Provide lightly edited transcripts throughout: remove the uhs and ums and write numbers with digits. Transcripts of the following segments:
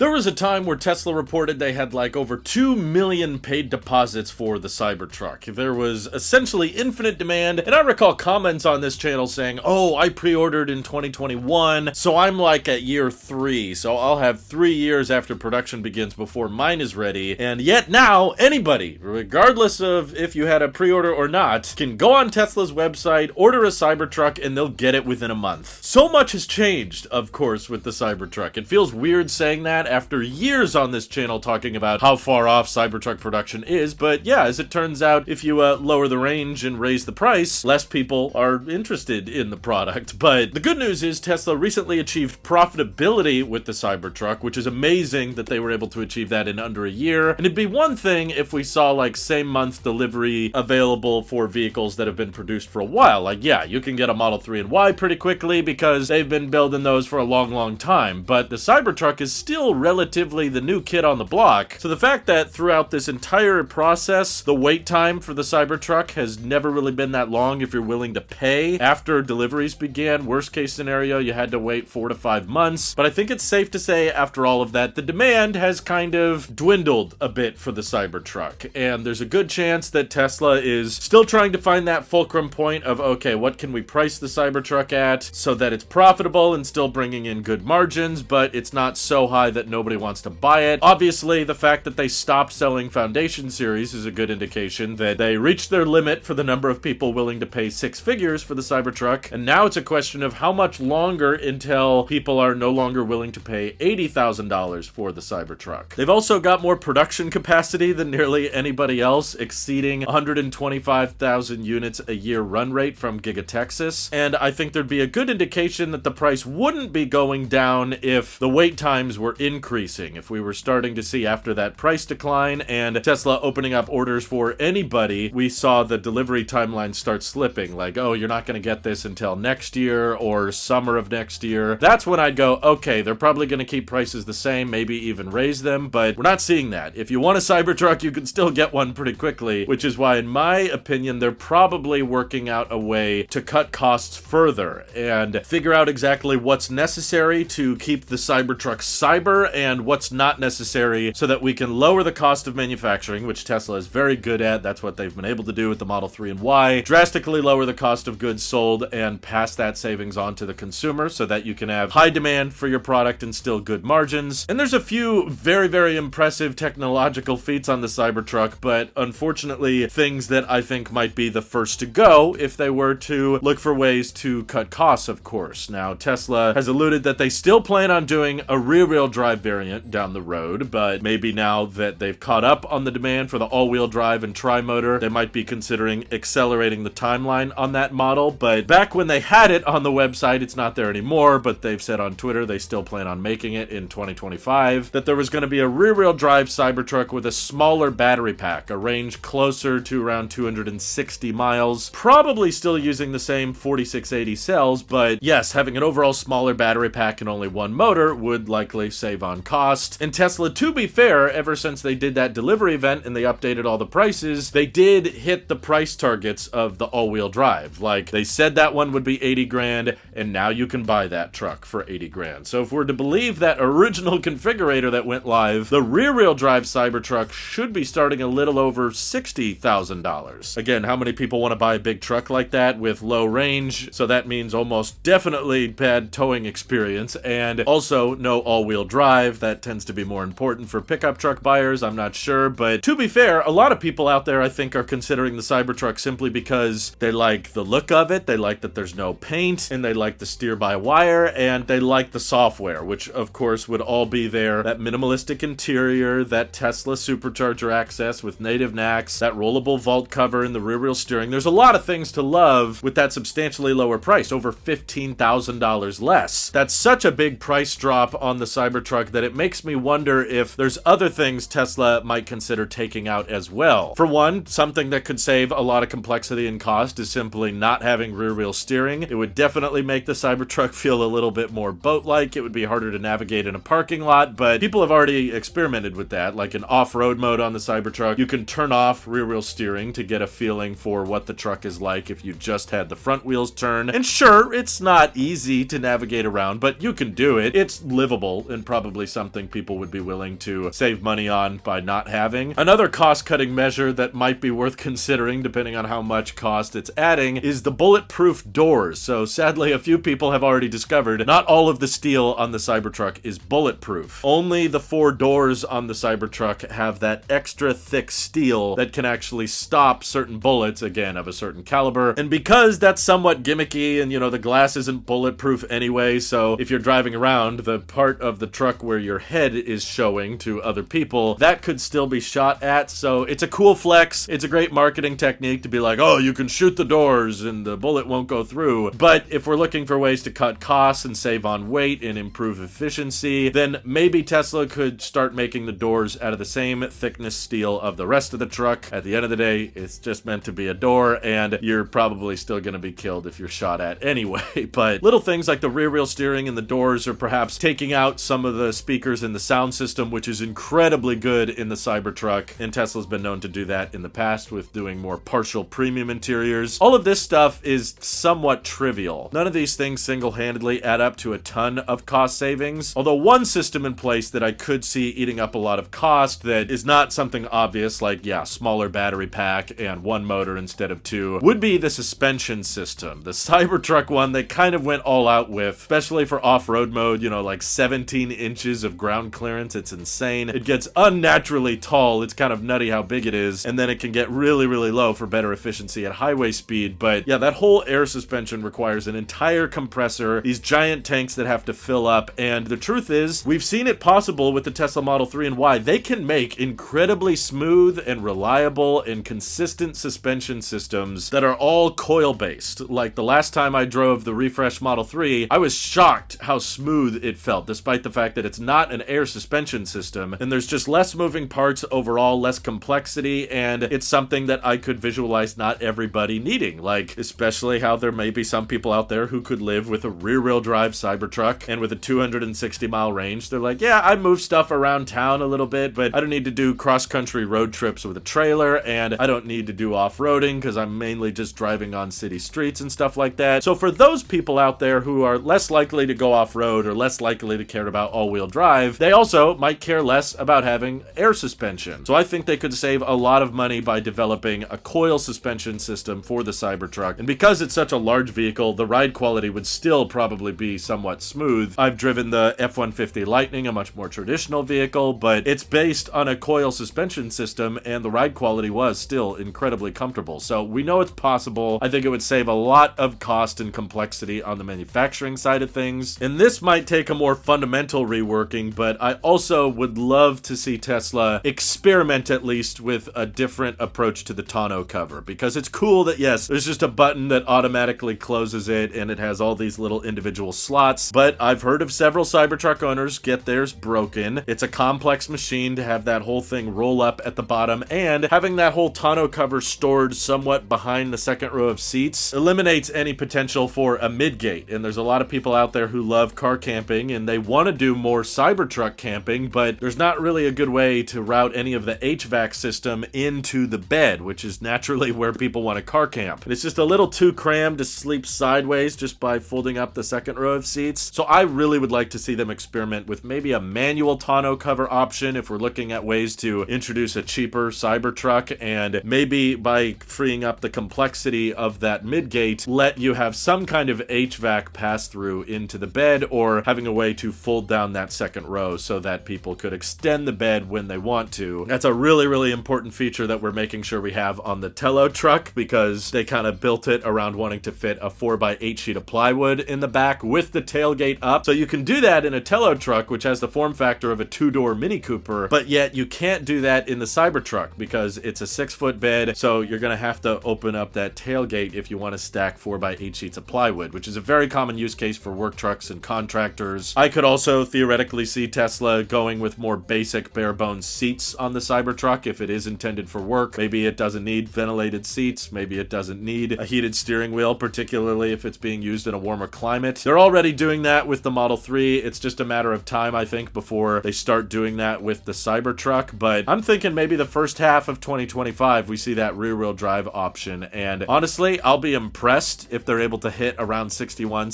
There was a time where Tesla reported they had like over 2 million paid deposits for the Cybertruck. There was essentially infinite demand, and I recall comments on this channel saying, oh, I pre-ordered in 2021, so I'm like at year 3, so I'll have 3 years after production begins before mine is ready. And yet now, anybody, regardless of if you had a pre-order or not, can go on Tesla's website, order a Cybertruck, and they'll get it within a month. So much has changed, of course, with the Cybertruck. It feels weird saying that after years on this channel talking about how far off Cybertruck production is, but yeah, as it turns out, if you lower the range and raise the price, less people are interested in the product. But the good news is Tesla recently achieved profitability with the Cybertruck, which is amazing that they were able to achieve that in under a year. And it'd be one thing if we saw like same month delivery available for vehicles that have been produced for a while. Like, yeah, you can get a Model 3 and Y pretty quickly because they've been building those for a long time. But the Cybertruck is still relatively the new kid on the block. So the fact that throughout this entire process, the wait time for the Cybertruck has never really been that long if you're willing to pay. After deliveries began, worst case scenario, you had to wait 4 to 5 months. But I think it's safe to say after all of that, the demand has kind of dwindled a bit for the Cybertruck. And there's a good chance that Tesla is still trying to find that fulcrum point of, okay, what can we price the Cybertruck at so that it's profitable and still bringing in good margins, but it's not so high that nobody wants to buy it. Obviously, the fact that they stopped selling Foundation Series is a good indication that they reached their limit for the number of people willing to pay 6 figures for the Cybertruck, and now it's a question of how much longer until people are no longer willing to pay $80,000 for the Cybertruck. They've also got more production capacity than nearly anybody else, exceeding 125,000 units a year run rate from Giga Texas, and I think there'd be a good indication that the price wouldn't be going down if the wait times were increasing. If we were starting to see after that price decline and Tesla opening up orders for anybody, we saw the delivery timeline start slipping. Like, oh, you're not going to get this until next year or summer of next year. That's when I'd go, okay, they're probably going to keep prices the same, maybe even raise them, but we're not seeing that. If you want a Cybertruck, you can still get one pretty quickly, which is why, in my opinion, they're probably working out a way to cut costs further and figure out exactly what's necessary to keep the Cybertruck cyber and what's not necessary so that we can lower the cost of manufacturing, which Tesla is very good at. That's what they've been able to do with the Model 3 and Y, drastically lower the cost of goods sold and pass that savings on to the consumer so that you can have high demand for your product and still good margins. And there's a few very impressive technological feats on the Cybertruck, but unfortunately things that I think might be the first to go if they were to look for ways to cut costs, of course. Now, Tesla has alluded that they still plan on doing a rear-wheel drive variant down the road, but maybe now that they've caught up on the demand for the all-wheel drive and tri-motor, they might be considering accelerating the timeline on that model. But back when they had it on the website, it's not there anymore, but they've said on Twitter they still plan on making it in 2025, that there was going to be a rear-wheel drive Cybertruck with a smaller battery pack, a range closer to around 260 miles, probably still using the same 4680 cells, but yes, having an overall smaller battery pack and only one motor would likely save on cost. And Tesla, to be fair, ever since they did that delivery event and they updated all the prices, they did hit the price targets of the all-wheel drive. Like, they said that one would be 80 grand, and now you can buy that truck for 80 grand. So if we're to believe that original configurator that went live, the rear-wheel drive Cybertruck should be starting a little over $60,000. Again, how many people want to buy a big truck like that with low range? So that means almost definitely bad towing experience, and also no all-wheel drive. That tends to be more important for pickup truck buyers, I'm not sure. But to be fair, a lot of people out there I think are considering the Cybertruck simply because they like the look of it, they like that there's no paint, and they like the steer-by-wire, and they like the software, which of course would all be there. That minimalistic interior, that Tesla supercharger access with native NACS, that rollable vault cover and the rear wheel steering. There's a lot of things to love with that substantially lower price, over $15,000 less. That's such a big price drop on the Cybertruck that it makes me wonder if there's other things Tesla might consider taking out as well. For one, something that could save a lot of complexity and cost is simply not having rear wheel steering. It would definitely make the Cybertruck feel a little bit more boat-like. It would be harder to navigate in a parking lot, but people have already experimented with that. Like in off-road mode on the Cybertruck, you can turn off rear wheel steering to get a feeling for what the truck is like if you just had the front wheels turn. And sure, it's not easy to navigate around, but you can do it. It's livable and probably probably something people would be willing to save money on by not having. Another cost-cutting measure that might be worth considering, depending on how much cost it's adding, is the bulletproof doors. So sadly, a few people have already discovered not all of the steel on the Cybertruck is bulletproof. Only the 4 doors on the Cybertruck have that extra thick steel that can actually stop certain bullets, again, of a certain caliber. And because that's somewhat gimmicky and, the glass isn't bulletproof anyway, so if you're driving around, the part of the truck where your head is showing to other people, that could still be shot at. So it's a cool flex. It's a great marketing technique to be like, oh, you can shoot the doors and the bullet won't go through. But if we're looking for ways to cut costs and save on weight and improve efficiency, then maybe Tesla could start making the doors out of the same thickness steel of the rest of the truck. At the end of the day, it's just meant to be a door, and you're probably still going to be killed if you're shot at anyway. But little things like the rear wheel steering and the doors, or perhaps taking out some of the speakers in the sound system, which is incredibly good in the Cybertruck, and Tesla's been known to do that in the past with doing more partial premium interiors. All of this stuff is somewhat trivial. None of these things single-handedly add up to a ton of cost savings, although one system in place that I could see eating up a lot of cost that is not something obvious, like, smaller battery pack and 1 motor instead of 2, would be the suspension system. The Cybertruck one they kind of went all out with, especially for off-road mode, like 17 inches of ground clearance. It's insane. It gets unnaturally tall. It's kind of nutty how big it is, and then it can get really, really low for better efficiency at highway speed. But yeah, that whole air suspension requires an entire compressor, these giant tanks that have to fill up, and the truth is, we've seen it possible with the Tesla Model 3 and Y. They can make incredibly smooth and reliable and consistent suspension systems that are all coil-based. Like the last time I drove the refresh Model 3, I was shocked how smooth it felt, despite the fact that it's not an air suspension system, and there's just less moving parts overall, less complexity, and it's something that I could visualize not everybody needing. Like, especially how there may be some people out there who could live with a rear-wheel drive Cybertruck, and with a 260-mile range, they're like, yeah, I move stuff around town a little bit, but I don't need to do cross-country road trips with a trailer, and I don't need to do off-roading because I'm mainly just driving on city streets and stuff like that. So for those people out there who are less likely to go off-road or less likely to care about all-wheel drive, they also might care less about having air suspension. So I think they could save a lot of money by developing a coil suspension system for the Cybertruck. And because it's such a large vehicle, the ride quality would still probably be somewhat smooth. I've driven the F-150 Lightning, a much more traditional vehicle, but it's based on a coil suspension system, and the ride quality was still incredibly comfortable. So we know it's possible. I think it would save a lot of cost and complexity on the manufacturing side of things. And this might take a more fundamental reworking, but I also would love to see Tesla experiment at least with a different approach to the tonneau cover, because it's cool that, yes, there's just a button that automatically closes it and it has all these little individual slots, but I've heard of several Cybertruck owners get theirs broken. It's a complex machine to have that whole thing roll up at the bottom, and having that whole tonneau cover stored somewhat behind the second row of seats eliminates any potential for a midgate. And there's a lot of people out there who love car camping and they want to do more Cybertruck camping, but there's not really a good way to route any of the HVAC system into the bed, which is naturally where people want to car camp. It's just a little too crammed to sleep sideways just by folding up the second row of seats. So I really would like to see them experiment with maybe a manual tonneau cover option if we're looking at ways to introduce a cheaper Cybertruck, and maybe by freeing up the complexity of that midgate, let you have some kind of HVAC pass through into the bed, or having a way to fold down that second row so that people could extend the bed when they want to. That's a really, really important feature that we're making sure we have on the Tello truck, because they kind of built it around wanting to fit a 4x8 sheet of plywood in the back with the tailgate up. So you can do that in a Tello truck, which has the form factor of a 2-door Mini Cooper, but yet you can't do that in the Cybertruck because it's a 6-foot bed, so you're going to have to open up that tailgate if you want to stack 4x8 sheets of plywood, which is a very common use case for work trucks and contractors. I could also theoretically see Tesla going with more basic bare bones seats on the Cybertruck if it is intended for work. Maybe it doesn't need ventilated seats, maybe it doesn't need a heated steering wheel, particularly if it's being used in a warmer climate. They're already doing that with the Model 3. It's just a matter of time, I think, before they start doing that with the Cybertruck, but I'm thinking maybe the first half of 2025 we see that rear-wheel drive option, and honestly, I'll be impressed if they're able to hit around $61,000,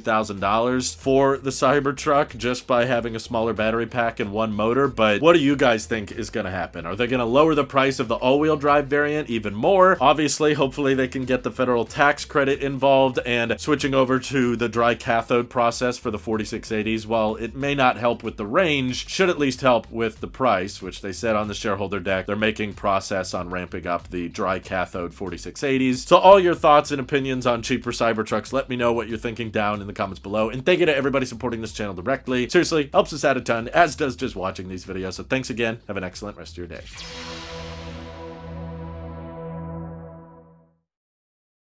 $62,000 for the Cybertruck, just just by having a smaller battery pack and one motor, but what do you guys think is going to happen? Are they going to lower the price of the all-wheel drive variant even more? Obviously, hopefully they can get the federal tax credit involved, and switching over to the dry cathode process for the 4680s, while it may not help with the range, should at least help with the price, which they said on the shareholder deck they're making progress on ramping up the dry cathode 4680s. So all your thoughts and opinions on cheaper Cybertrucks, let me know what you're thinking down in the comments below. And thank you to everybody supporting this channel directly. Seriously, helps us out a ton, as does just watching these videos. So thanks again. Have an excellent rest of your day.